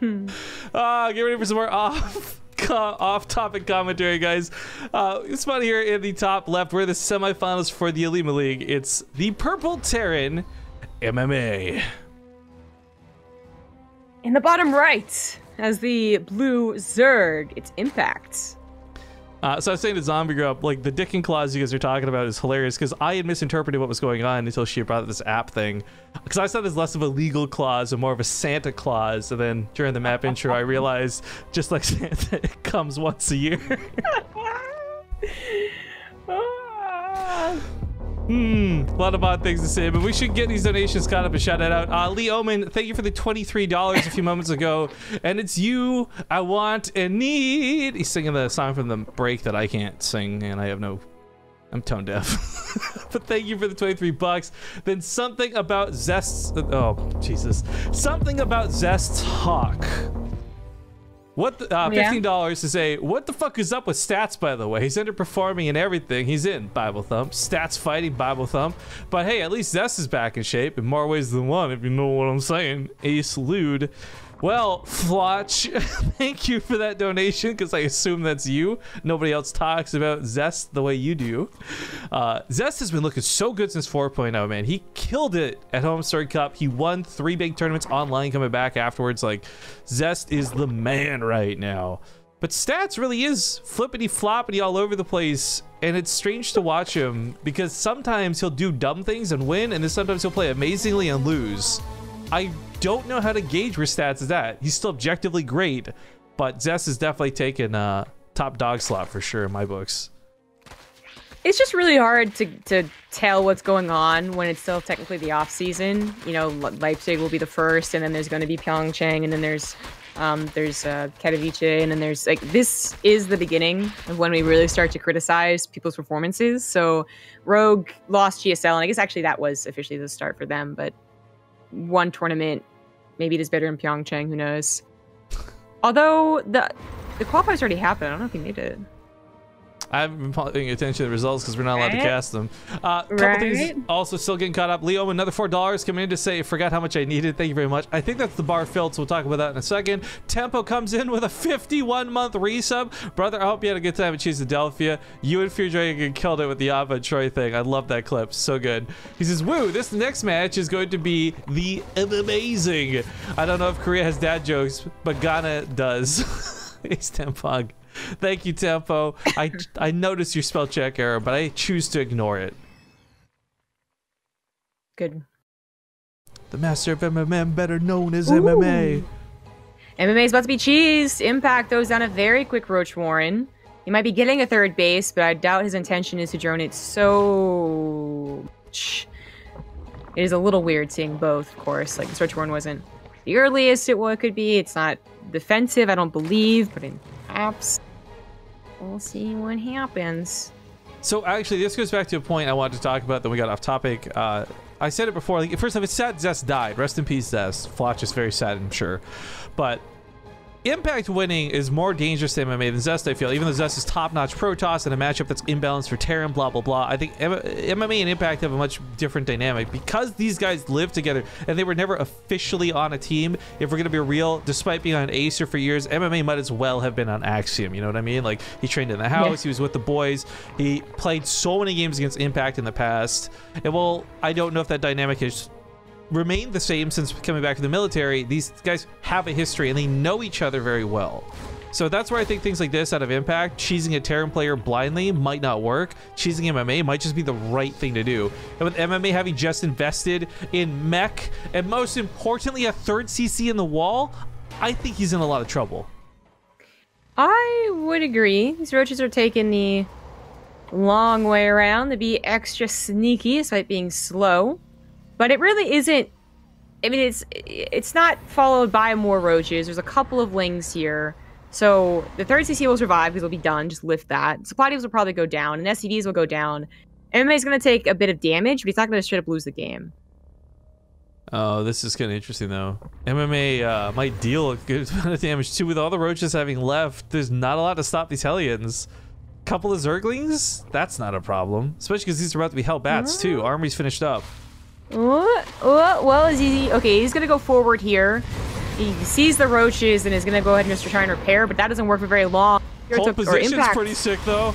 Get ready for some more off-topic commentary, guys. It's fun here in the top left. We're the semifinals for the Olimoleague. It's the Purple Terran MMA. In the bottom right, as the blue Zerg, it's Impact. So I was saying to Zombie Girl, like the dick and claws you guys are talking about is hilarious because I had misinterpreted what was going on until she brought up this app thing. Because I thought there's less of a legal clause and more of a Santa Claus. And then during the map intro, I realized just like Santa, it comes once a year. A lot of odd things to say, but we should get these donations caught up and shout it out. Lee Oman, thank you for the $23 a few moments ago. And it's you I want and need. He's singing the song from the break that I can't sing, and I'm tone deaf. But thank you for the 23 bucks. Then something about Zest's, oh Jesus, something about Zest's Hawk. What the, $15 to say, what the fuck is up with Stats, by the way? He's underperforming in everything. He's in Bible Thump. Stats fighting Bible Thump. But hey, at least Zest is back in shape in more ways than one, if you know what I'm saying. Ace Lude. Well, Flotch, thank you for that donation, because I assume that's you. Nobody else talks about Zest the way you do. Zest has been looking so good since 4.0, man. He killed it at Homestar Cup. He won 3 big tournaments online, coming back afterwards. Like, Zest is the man right now. But Stats really is flippity-floppity all over the place, and it's strange to watch him, because sometimes he'll do dumb things and win, and then sometimes he'll play amazingly and lose. I don't know how to gauge where Stats is at. He's still objectively great, but Zest is definitely taking top dog slot for sure in my books. It's just really hard to tell what's going on when it's still technically the off season. You know, Leipzig will be the first, and then there's going to be Pyeongchang, and then there's Katowice, and then there's like, this is the beginning of when we really start to criticize people's performances. So Rogue lost GSL, and I guess actually that was officially the start for them, but one tournament, maybe it is better in Pyeongchang, who knows. Although the qualifiers already happened, I don't know if he made it. I haven't been paying attention to the results because we're not allowed to cast them. Couple things also still getting caught up. Leo, another $4 coming in to say, forgot how much I needed. Thank you very much. I think that's the bar filled, so we'll talk about that in a second. Tempo comes in with a 51-month resub. Brother, I hope you had a good time at Philadelphia. You and Fear Dragon killed it with the Ava Troy thing. I love that clip. So good. He says, woo, this next match is going to be the amazing. I don't know if Korea has dad jokes, but Ghana does. It's Tempog. Thank you, Tempo. I noticed your spell check error, but I choose to ignore it. Good. The master of MMA, better known as MMA. MMA is about to be cheesed. Impact throws down a very quick Roach Warren. He might be getting a third base, but I doubt his intention is to drone it so much. It is a little weird seeing both, of course. Like, this Roach Warren wasn't the earliest it could be. It's not defensive, I don't believe, but in apps, we'll see what happens. So actually, this goes back to a point I wanted to talk about, then we got off topic. I said it before, like, first off, it's sad Zest died. Rest in peace, Zest. Flotch is very sad, I'm sure. But Impact winning is more dangerous to MMA than Zest, I feel. Even though Zest is top-notch Protoss in a matchup that's imbalanced for Terran, blah, blah, blah. I think MMA and Impact have a much different dynamic because these guys live together and they were never officially on a team. If we're going to be real, despite being on Acer for years, MMA might as well have been on Axiom, you know what I mean? Like, he trained in the house, he was with the boys, he played so many games against Impact in the past. And well, I don't know if that dynamic is remained the same since coming back to the military. These guys have a history and they know each other very well. So that's where I think things like this out of Impact, cheesing a Terran player blindly might not work. Cheesing MMA might just be the right thing to do. And with MMA having just invested in mech and most importantly a third CC in the wall, I think he's in a lot of trouble. I would agree. These roaches are taking the long way around to be extra sneaky despite being slow. But it really isn't. I mean, it's not followed by more roaches. There's a couple of lings here. So the third CC will survive because it'll be done. Just lift that. Supply deals will probably go down, and SCVs will go down. MMA is going to take a bit of damage, but he's not going to straight up lose the game. Oh, this is kind of interesting, though. MMA might deal a good amount of damage, too. With all the roaches having left, there's not a lot to stop these Hellions. Couple of Zerglings? That's not a problem. Especially because these are about to be Hellbats, too. Armory's finished up. Well, is he... Okay, he's going to go forward here. He sees the roaches and is going to go ahead and just try and repair, but that doesn't work for very long. Whole position's pretty sick, though.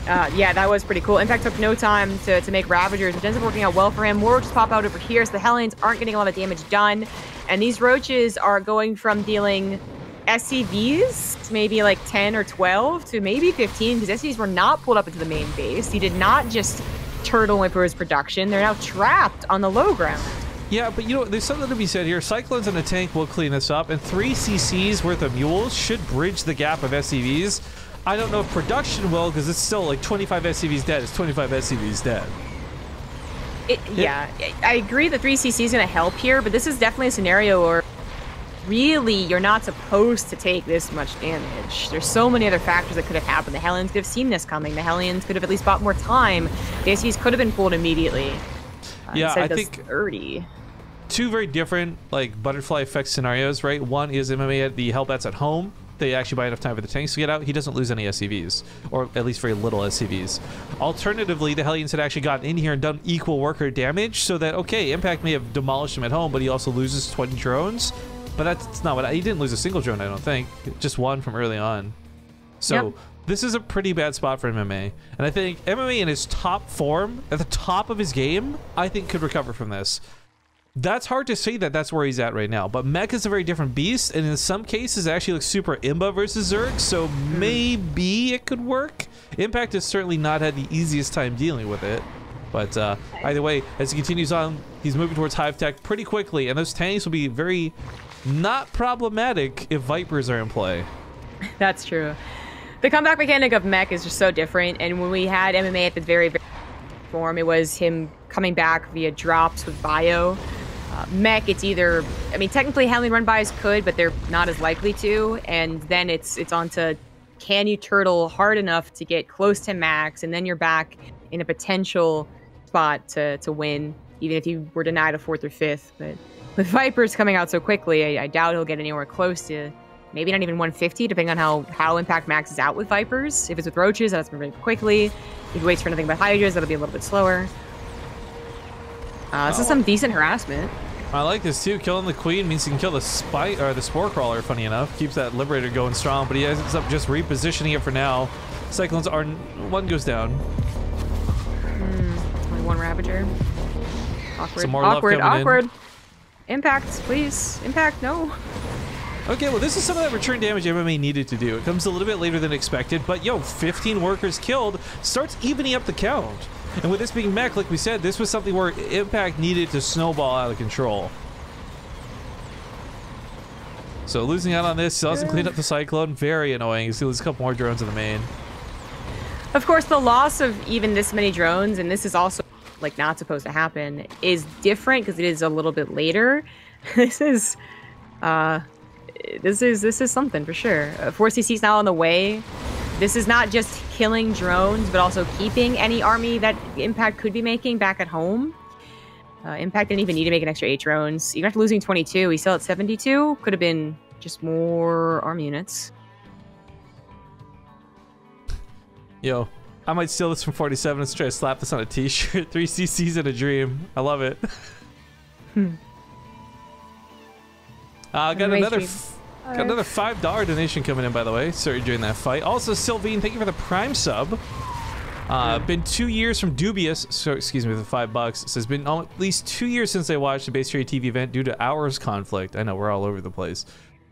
Yeah, that was pretty cool. Impact took no time to make Ravagers, which ends up working out well for him. More roaches pop out over here, so the Hellions aren't getting a lot of damage done. And these roaches are going from dealing SCVs, maybe like 10 or 12, to maybe 15, because SCVs were not pulled up into the main base. He did not just turtle away for his production. They're now trapped on the low ground. Yeah, but you know, there's something to be said here. Cyclones in a tank will clean this up, and 3 CCs worth of mules should bridge the gap of SCVs. I don't know if production will, because it's still like 25 SCVs dead. It's 25 SCVs dead. Yeah, I agree that 3CC is going to help here, but this is definitely a scenario where really you're not supposed to take this much damage. There's so many other factors that could have happened. The Hellions could have seen this coming. The Hellions could have at least bought more time. The SCVs could have been pulled immediately. Yeah, I think 30. 2 very different like butterfly effect scenarios, right? One is MMA at the Hellbats at home. They actually buy enough time for the tanks to get out. He doesn't lose any SCVs, or at least very little SCVs. Alternatively, the Hellions had actually gotten in here and done equal worker damage, so that, okay, Impact may have demolished him at home, but he also loses 20 drones. But that's not what he didn't lose a single drone, I don't think. Just one from early on. So yep. This is a pretty bad spot for MMA. And I think MMA in his top form, at the top of his game, I think could recover from this. That's hard to say that that's where he's at right now, but Mech is a very different beast, and in some cases it actually looks super imba versus Zerg, so maybe it could work. Impact has certainly not had the easiest time dealing with it, but either way, as he continues on, he's moving towards Hive Tech pretty quickly, and those tanks will be very not problematic if Vipers are in play. That's true. The comeback mechanic of Mech is just so different, and when we had MMA at the very form, it was him coming back via drops with bio. Mech, it's either, I mean, technically Hellion run bys could, but they're not as likely to, and then it's on to, can you turtle hard enough to get close to max, and then you're back in a potential spot to win, even if you were denied a 4th or 5th. But with Vipers coming out so quickly, I doubt he'll get anywhere close to, maybe not even 150, depending on how Impact Max is out with Vipers. If it's with Roaches, that's very quickly. If he waits for nothing but Hydras, that'll be a little bit slower. This is some decent harassment. I like this too. Killing the Queen means he can kill the Spore Crawler, funny enough. Keeps that Liberator going strong, but he ends up just repositioning it for now. Cyclones are, one goes down. Only one Ravager. Awkward, some more love coming in. Impact, please. Impact, no. Okay, well, this is some of that return damage MMA needed to do. It comes a little bit later than expected, but yo, 15 workers killed starts evening up the count. And with this being Mech, like we said, this was something where Impact needed to snowball out of control. So losing out on this, he doesn't clean up the Cyclone. Very annoying. He's lose a couple more drones in the main. Of course, the loss of even this many drones, and this is also like not supposed to happen, is different because it is a little bit later. This is something for sure. 4CC's now on the way. This is not just killing drones, but also keeping any army that Impact could be making back at home. Impact didn't even need to make an extra 8 drones. Even after losing 22, he's still at 72. Could have been just more army units. Yo, I might steal this from 47 and try to slap this on a t-shirt. 3 CCs in a dream. I love it. Got another $5 donation coming in, by the way. Sorry during that fight. Also, Sylvine, thank you for the Prime sub. Been 2 years from Dubious. So excuse me, for the $5. It says been at least 2 years since I watched the BaseTradeTV event due to hours conflict. I know we're all over the place.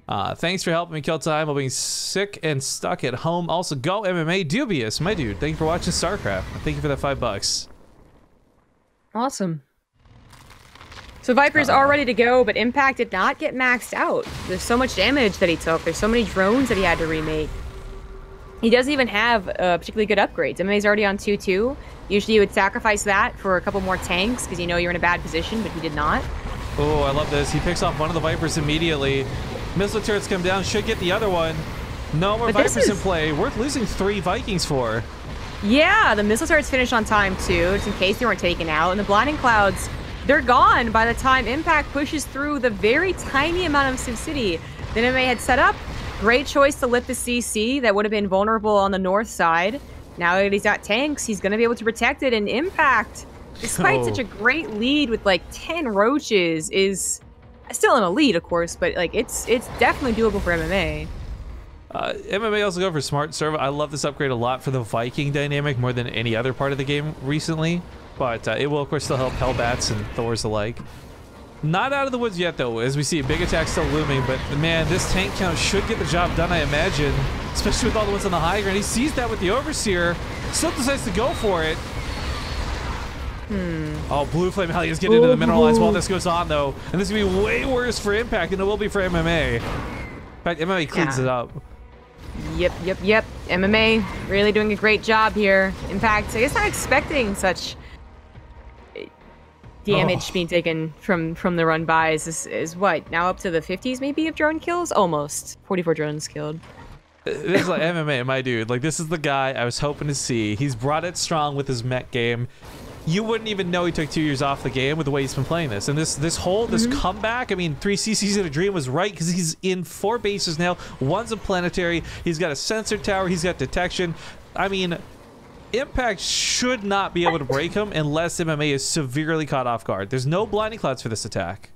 Thanks for helping me kill time while being sick and stuck at home. Also, go MMA Dubious, my dude. Thank you for watching StarCraft. Thank you for that $5. Awesome. So Viper's all ready to go, but Impact did not get maxed out. There's so much damage that he took. There's so many drones that he had to remake. He doesn't even have particularly good upgrades. MMA's already on 2-2. Usually you would sacrifice that for a couple more tanks because you know you're in a bad position, but he did not. Oh, I love this. He picks off one of the Vipers immediately. Missile turrets come down, should get the other one. No more Vipers in play. Worth losing 3 Vikings for. Yeah, the missile turrets finished on time too, just in case they weren't taken out. And the Blinding Clouds, they're gone by the time Impact pushes through the very tiny amount of Civ City that MMA had set up. Great choice to lift the CC that would have been vulnerable on the north side. Now that he's got tanks, he's going to be able to protect it. And Impact, despite such a great lead with like 10 roaches, is Still an elite, of course, but like it's definitely doable for MMA. MMA also go for smart serve. I love this upgrade a lot for the Viking dynamic more than any other part of the game recently, but it will of course still help Hellbats and Thors alike. Not out of the woods yet though, as we see big attack still looming, but man, this tank count should get the job done, I imagine, especially with all the ones on the high ground. He sees that with the Overseer, still decides to go for it. Oh, Blue Flame Hellions get into the mineralized while this goes on though, and this is gonna be way worse for Impact than it will be for MMA. In fact, MMA cleans it up. Yep. MMA really doing a great job here. In fact, I guess not expecting such damage being taken from the run bys is what, now up to the 50s maybe of drone kills? Almost. 44 drones killed. This is like MMA, my dude. Like, this is the guy I was hoping to see. He's brought it strong with his mech game. You wouldn't even know he took 2 years off the game with the way he's been playing this. And this comeback, I mean, 3 CCs in a dream was right because he's in 4 bases now. One's a planetary. He's got a sensor tower. He's got detection. I mean, Impact should not be able to break him unless MMA is severely caught off guard. There's no blinding clouds for this attack.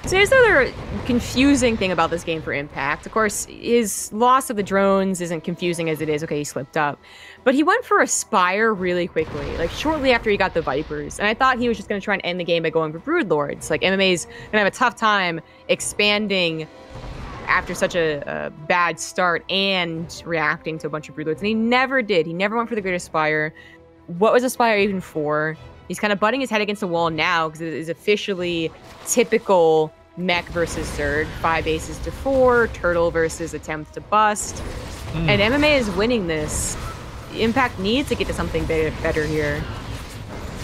So here's the other confusing thing about this game for Impact. Of course, his loss of the drones isn't confusing as it is. Okay, he slipped up. But he went for a Spire really quickly, like shortly after he got the Vipers. And I thought he was just going to try and end the game by going for Broodlords. Like, MMA's going to have a tough time expanding after such a bad start and reacting to a bunch of Broodlords. And he never did. He never went for the Greater Spire. What was a Spire even for? He's kind of butting his head against the wall now because it is officially typical mech versus Zerg. 5 aces to 4, turtle versus attempt to bust. And MMA is winning this. Impact needs to get to something better here.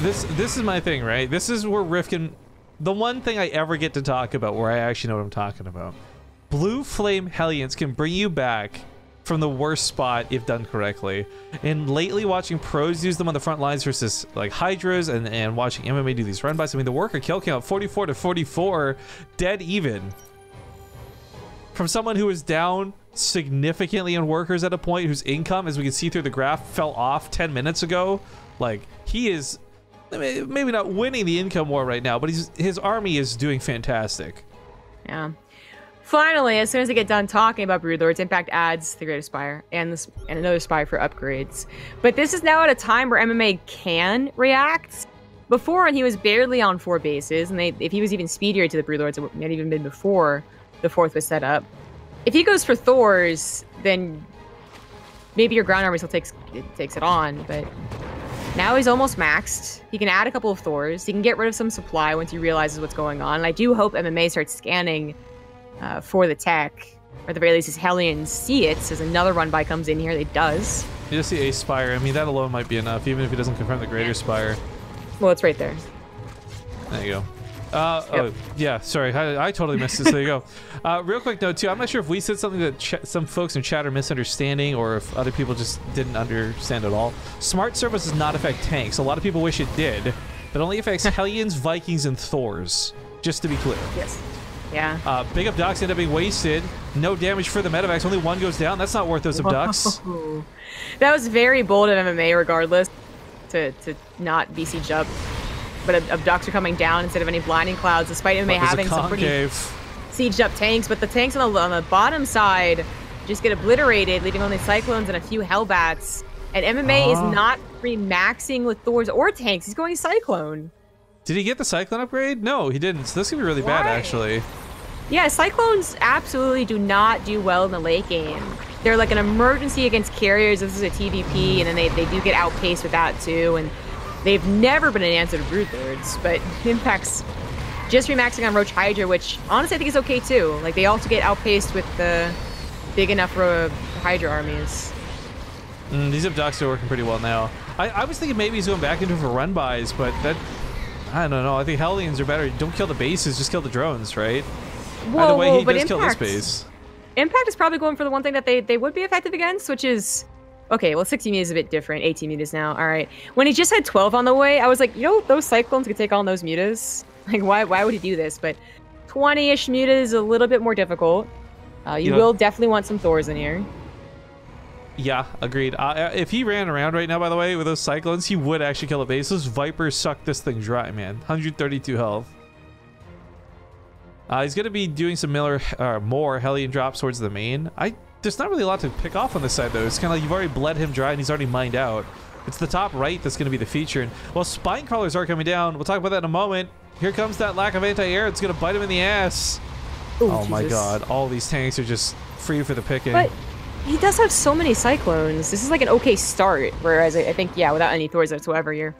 This is my thing, right? This is where Rifkin, the one thing I ever get to talk about where I actually know what I'm talking about. Blue Flame Hellions can bring you back from the worst spot if done correctly. And lately watching pros use them on the front lines versus like Hydras and watching MMA do these run bys, I mean the worker kill count 44 to 44, dead even. From someone who was down significantly in workers at a point, whose income, as we can see through the graph, fell off 10 minutes ago. Like, he is maybe not winning the income war right now, but his army is doing fantastic. Yeah. Finally, as soon as I get done talking about Broodlords, Impact adds the Greater Spire and another Spire for upgrades. But this is now at a time where MMA can react. Before, when he was barely on 4 bases, and if he was even speedier to the Broodlords, it might even been before the 4th was set up. If he goes for Thors, then maybe your ground army still takes it on, but now he's almost maxed. He can add a couple of Thors. He can get rid of some supply once he realizes what's going on. And I do hope MMA starts scanning for the tech, or at the very least his Hellions see it, as another run by comes in here. It does. You just see a Spire. I mean, that alone might be enough, even if he doesn't confirm the Greater Spire. Well, it's right there. There you go. Oh, yeah, sorry. I totally missed this. There you go. Real quick note, too. I'm not sure if we said something that some folks in chat are misunderstanding or if other people just didn't understand at all. Smart Service does not affect tanks. A lot of people wish it did. It only affects Hellions, Vikings, and Thors, just to be clear. Yes. Yeah. Big abducts end up being wasted. No damage for the medevacs. Only one goes down. That's not worth those abducts. That was very bold of MMA, regardless, to not be sieged up. But abducts are coming down instead of any blinding clouds, despite MMA having some pretty sieged up tanks. But the tanks on the bottom side just get obliterated, leaving only Cyclones and a few Hellbats. And MMA is not re-maxing with Thors or tanks. He's going Cyclone. Did he get the Cyclone upgrade? No, he didn't. So this could be really bad, actually. Yeah, Cyclones absolutely do not do well in the late game. They're like an emergency against carriers. This is a TVP, and then they do get outpaced with that too. And they've never been an answer to Broodlords, but Impact's just remaxing on Roach Hydra, which honestly I think is okay too. Like, they also get outpaced with the big enough Hydra armies. These abducts are working pretty well now. I was thinking maybe he's going back into for run-bys, but that... I don't know. I think Hellions are better. Don't kill the bases, just kill the drones, right? Either way, he does kill this base. Impact is probably going for the one thing that they would be effective against, which is... Okay, well, 60 meters is a bit different. 18 meters now. All right. When he just had 12 on the way, I was like, you know, those Cyclones could take on those mutas. Like, why would he do this? But 20-ish mutas is a little bit more difficult. You will definitely want some Thors in here. Yeah, agreed. If he ran around right now, by the way, with those Cyclones, he would actually kill a base. Those Vipers suck this thing dry, man. 132 health. He's going to be doing some more Hellion drops towards the main. There's not really a lot to pick off on this side, though. It's kind of like you've already bled him dry and he's already mined out. It's the top right that's going to be the feature. And while spine crawlers are coming down, we'll talk about that in a moment. Here comes that lack of anti-air. It's going to bite him in the ass. Ooh, oh Jesus. My God. All these tanks are just free for the picking. But he does have so many cyclones. This is like an okay start. Whereas I think, yeah, without any Thors whatsoever, you're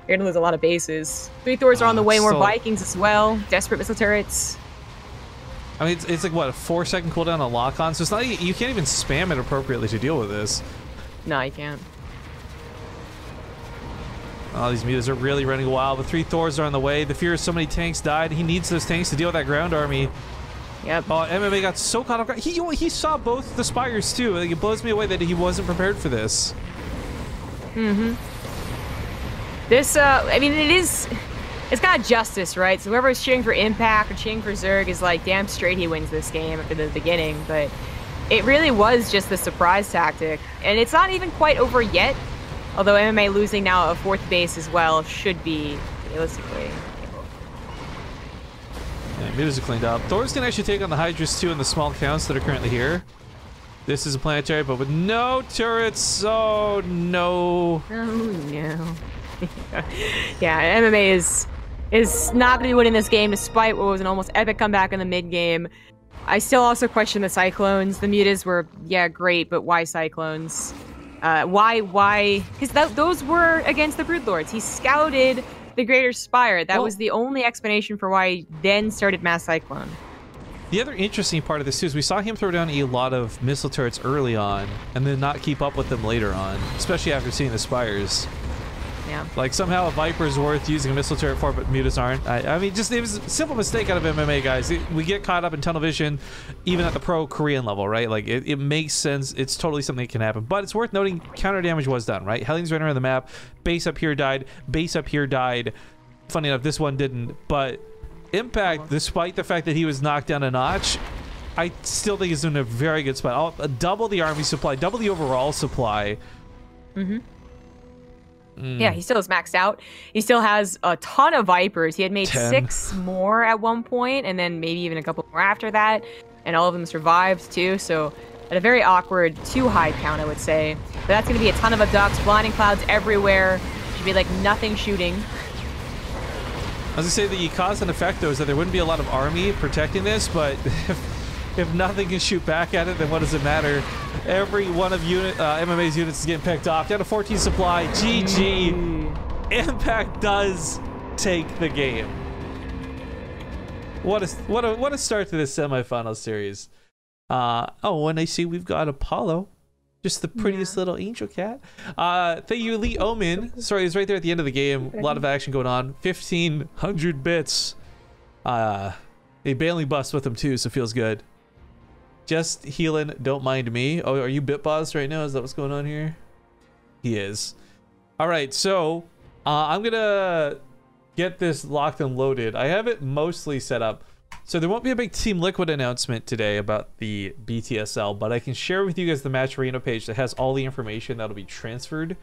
going to lose a lot of bases. 3 Thors are on the way. More Vikings as well. Desperate missile turrets. I mean, it's like, what, a 4-second cooldown on lock-on? So it's not, you can't even spam it appropriately to deal with this. No, you can't. Oh, these mutas are really running wild. The 3 Thors are on the way. The fear of so many tanks died. He needs those tanks to deal with that ground army. Yep. Oh, MMA got so caught off guard. He saw both the spires, too. Like, it blows me away that he wasn't prepared for this. Mm-hmm. This, I mean, it's got justice, right? So whoever's cheering for Impact or cheering for Zerg is like, damn straight he wins this game after the beginning. But it really was just the surprise tactic. And it's not even quite over yet. Although MMA losing now a 4th base as well should be, realistically. Yeah, mutas are cleaned up. Thor's can actually take on the Hydras, too, in the small counts that are currently here. This is a planetary, but with no turrets. Oh, no. Oh, no. Yeah, MMA is not going to be winning this game despite what was an almost epic comeback in the mid game. I still also question the Cyclones. The mutas were, yeah, great, but why Cyclones? Why? Because those were against the Broodlords. He scouted the Greater Spire. That was the only explanation for why he then started Mass Cyclone. The other interesting part of this, too, is we saw him throw down a lot of missile turrets early on and then not keep up with them later on, especially after seeing the Spires. Yeah. Like, somehow a Viper is worth using a missile turret for, but mutas aren't. I mean, just, it was a simple mistake out of MMA, guys. We get caught up in tunnel vision, even at the pro Korean level, right? Like, it makes sense. It's totally something that can happen. But it's worth noting, counter damage was done, right? Hellion's right around the map. Base up here died. Base up here died. Funny enough, this one didn't. But Impact, despite the fact that he was knocked down a notch, I still think he's in a very good spot. Double the army supply, double the overall supply. Mm-hmm. Yeah, he still is maxed out. He still has a ton of Vipers. He had made 6 more at one point, and then maybe even a couple more after that. And all of them survived, too. So at a very awkward, too high count, I would say. But that's going to be a ton of abducts, blinding clouds everywhere. Should be like nothing shooting. I was going to say the cause and effect, though, is that there wouldn't be a lot of army protecting this, but if nothing can shoot back at it, then what does it matter? Every one of MMA's units is getting picked off. Down to 14 supply. GG. Impact does take the game. What a start to this semifinal series. Oh, and I see we've got Apollo. Just the prettiest little angel cat. Thank you, Lee Omen. Sorry, it's right there at the end of the game. A lot of action going on. 1,500 bits. A bailing bust with him too, so feels good. Just healing, don't mind me. Oh, are you bit boss right now? Is that what's going on here? He is. All right, so I'm gonna get this locked and loaded. I have it mostly set up. So there won't be a big Team Liquid announcement today about the BTSL, but I can share with you guys the Match Arena page that has all the information that'll be transferred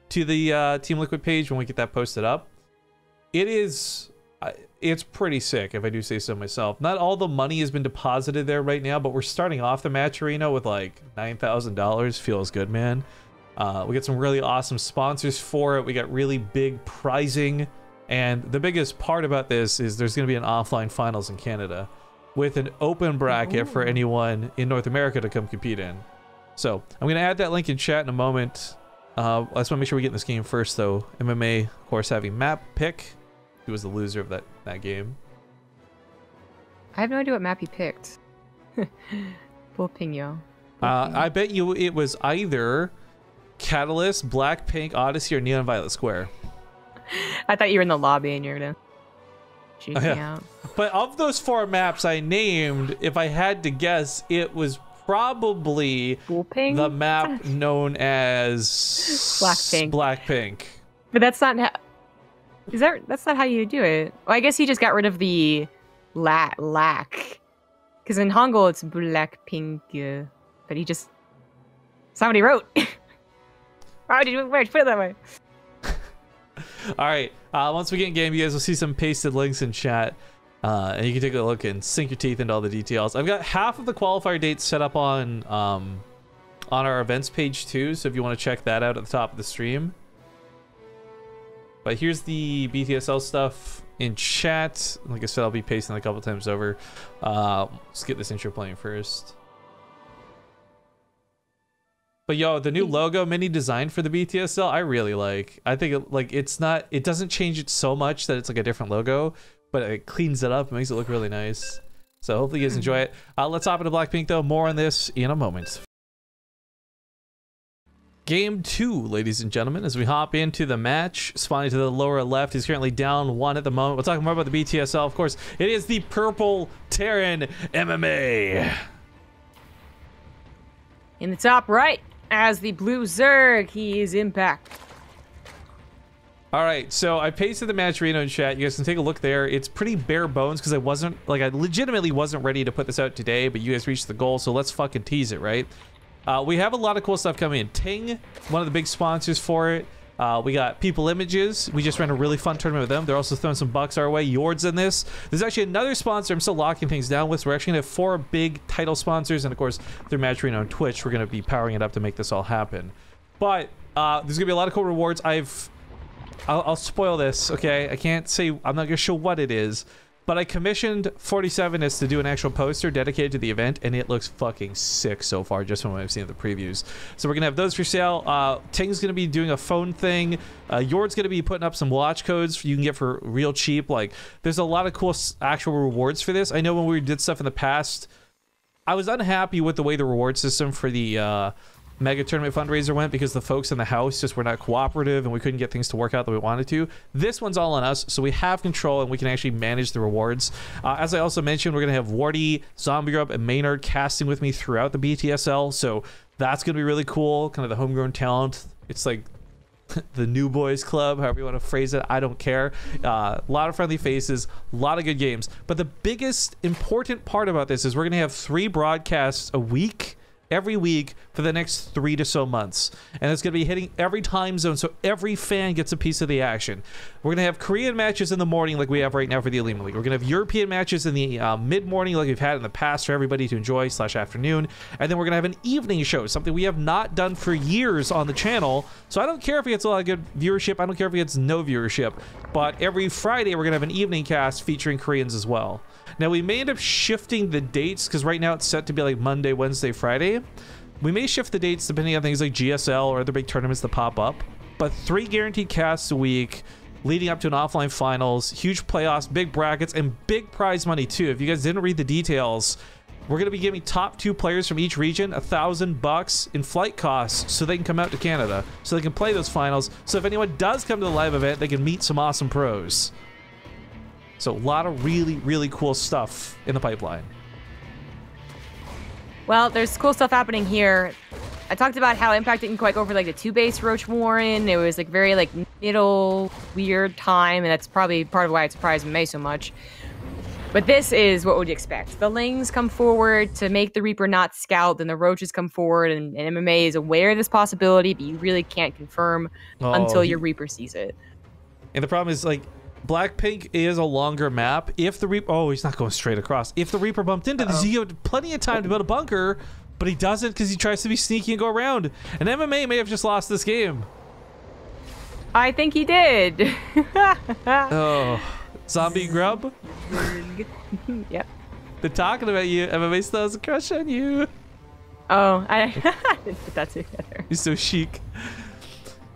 to the Team Liquid page when we get that posted up. It's pretty sick, if I do say so myself. Not all the money has been deposited there right now, but we're starting off the Match Arena with like $9,000. Feels good, man. We got some really awesome sponsors for it. We got really big prizing. And the biggest part about this is there's going to be an offline finals in Canada with an open bracket for anyone in North America to come compete in. So I'm going to add that link in chat in a moment. I just want to make sure we get in this game first, though. MMA, of course, having map pick. Who was the loser of that game? I have no idea what map he picked. Pingyo. I bet you it was either Catalyst, Blackpink, Odyssey, or Neon Violet Square. I thought you were in the lobby and you were gonna shoot me out. But of those 4 maps I named, if I had to guess, it was probably the map known as Blackpink. But that's not how. That's not how you do it. Well, I guess he just got rid of the lack. Because in Hangul it's Blackpink. But he just somebody wrote. Why did you put it that way? All right, once we get in game, you guys will see some pasted links in chat. And you can take a look and sink your teeth into all the details. I've got half of the qualifier dates set up on our events page too, so if you want to check that out at the top of the stream. But here's the BTSL stuff in chat. Like I said, I'll be pasting it a couple times over. Let's get this intro playing first. But yo, the new logo mini design for the BTSL, I really like. I think it doesn't change it so much that it's like a different logo, but it cleans it up, makes it look really nice. So hopefully you guys enjoy it. Let's hop into Blackpink though. More on this in a moment. Game 2, ladies and gentlemen, as we hop into the match. Spawning to the lower left, he's currently down 1 at the moment. We'll talk more about the BTSL, of course. It is the Purple Terran MMA. In the top right, as the blue Zerg, he is Impact. All right, so I pasted the match Reno in chat. You guys can take a look there. It's pretty bare bones because I legitimately wasn't ready to put this out today, but you guys reached the goal, so let's fucking tease it, right? We have a lot of cool stuff coming in. Ting, one of the big sponsors for it. We got People Images. We just ran a really fun tournament with them. They're also throwing some bucks our way. Yord's in this. There's actually another sponsor I'm still locking things down with. So we're actually going to have 4 big title sponsors. And of course, through Match Arena on Twitch, we're going to be powering it up to make this all happen. But there's going to be a lot of cool rewards. I'll spoil this, okay? I can't say, I'm not going to show what it is. But I commissioned 47ists to do an actual poster dedicated to the event, and it looks fucking sick so far, just from what I've seen of the previews. So we're going to have those for sale. Ting's going to be doing a phone thing. Yord's going to be putting up some watch codes you can get for real cheap. Like, there's a lot of cool actual rewards for this. I know when we did stuff in the past, I was unhappy with the way the reward system for the Mega Tournament fundraiser went because the folks in the house just were not cooperative and we couldn't get things to work out the way we wanted to. This one's all on us, so we have control and we can actually manage the rewards. As I also mentioned, we're going to have Wardy, Zombie Grub, and Maynard casting with me throughout the BTSL, so that's going to be really cool. Kind of the homegrown talent. It's like the new boys club, however you want to phrase it. I don't care. A lot of friendly faces, a lot of good games. But the biggest important part about this is we're going to have 3 broadcasts a week, every week for the next 3 to so months, and it's going to be hitting every time zone, so every fan gets a piece of the action. We're going to have Korean matches in the morning like we have right now for the Olimoleague. We're going to have European matches in the mid-morning like we've had in the past for everybody to enjoy / afternoon, and then we're going to have an evening show, something we have not done for years on the channel. So I don't care if it gets a lot of good viewership, I don't care if it gets no viewership, but every Friday we're going to have an evening cast featuring Koreans as well. Now, we may end up shifting the dates because right now it's set to be like Monday, Wednesday, Friday. We may shift the dates depending on things like GSL or other big tournaments that pop up. But 3 guaranteed casts a week leading up to an offline finals, huge playoffs, big brackets, and big prize money too. If you guys didn't read the details, we're going to be giving top 2 players from each region $1,000 in flight costs so they can come out to Canada, so they can play those finals. So if anyone does come to the live event, they can meet some awesome pros. So a lot of really, really cool stuff in the pipeline. Well, there's cool stuff happening here. I talked about how Impact didn't quite go for like the 2-base Roach Warren. It was like very like middle weird time, and that's probably part of why it surprised May so much. But this is what would you expect. The Lings come forward to make the Reaper not scout, then the Roaches come forward, and MMA is aware of this possibility, but you really can't confirm until your Reaper sees it. And the problem is, like, Blackpink is a longer map. If the Reaper... Oh, he's not going straight across. If the Reaper bumped into this, he had plenty of time to build a bunker, but he doesn't because he tries to be sneaky and go around. And MMA may have just lost this game. I think he did. Oh. Zombie Grub? Yep. They're talking about you. MMA still has a crush on you. Oh, I didn't put that together. He's so chic.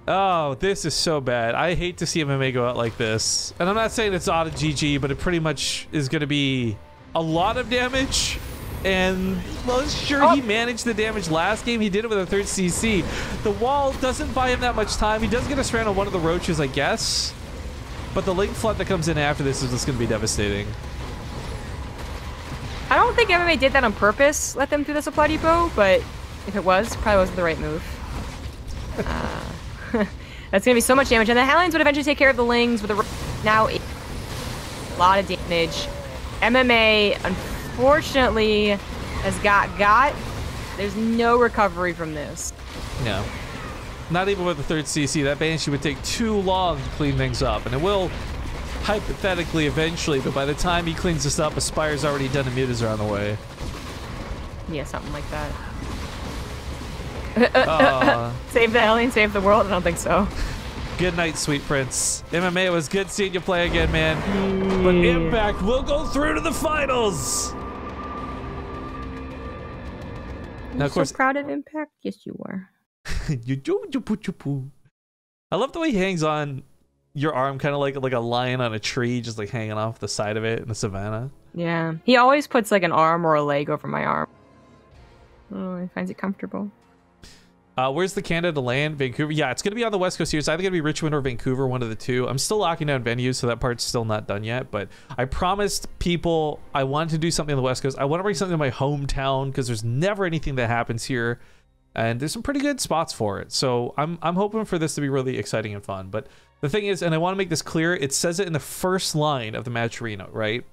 Oh, this is so bad. I hate to see MMA go out like this. And I'm not saying it's auto GG, but it pretty much is going to be a lot of damage. And, well, sure, he managed the damage last game. He did it with a 3rd CC. The wall doesn't buy him that much time. He does get a strand on one of the Roaches, I guess. But the link flood that comes in after this is just going to be devastating. I don't think MMA did that on purpose, let them through the supply depot, but if it was, probably wasn't the right move. That's going to be so much damage. And the Hellions would eventually take care of the Lings with now a lot of damage. MMA, unfortunately, has got. There's no recovery from this. No. Not even with the 3rd CC. That Banshee would take too long to clean things up. And it will hypothetically eventually, but by the time he cleans this up, Aspire's already done and Muta's are on the way. Yeah, something like that. Aw. Save the alien, save the world? I don't think so. Good night, sweet prince. MMA, it was good seeing you play again, man. But Impact will go through to the finals. Now, of course, so proud of Impact? Yes, you are. I love the way he hangs on your arm, kind of like a lion on a tree, just like hanging off the side of it in the savannah. Yeah, he always puts like an arm or a leg over my arm. Oh, he finds it comfortable. Where's the Canada land? Vancouver? Yeah, it's going to be on the West Coast here. It's either going to be Richmond or Vancouver, one of the two. I'm still locking down venues, so that part's still not done yet. But I promised people I wanted to do something on the West Coast. I want to bring something to my hometown because there's never anything that happens here. And there's some pretty good spots for it. So I'm hoping for this to be really exciting and fun. But the thing is, and I want to make this clear, it says it in the first line of the match arena, right?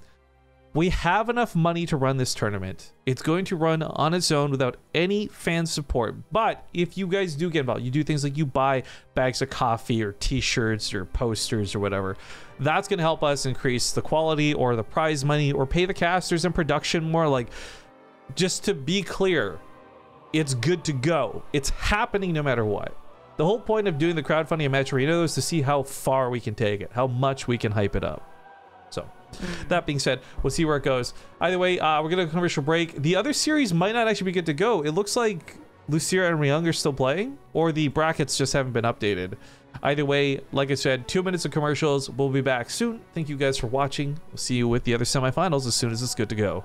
We have enough money to run this tournament. It's going to run on its own without any fan support. But if you guys do get involved, you do things like you buy bags of coffee or t-shirts or posters or whatever, that's going to help us increase the quality or the prize money or pay the casters and production more. Like, just to be clear, it's good to go. It's happening no matter what. The whole point of doing the crowdfunding at Match Arena is to see how far we can take it, how much we can hype it up. So, that being said, we'll see where it goes. Either way, we're going to commercial break. The other series might not actually be good to go. It looks like Lucia and Ryung are still playing, or the brackets just haven't been updated. Either way, like I said, 2 minutes of commercials. We'll be back soon. Thank you guys for watching. We'll see you with the other semifinals as soon as it's good to go.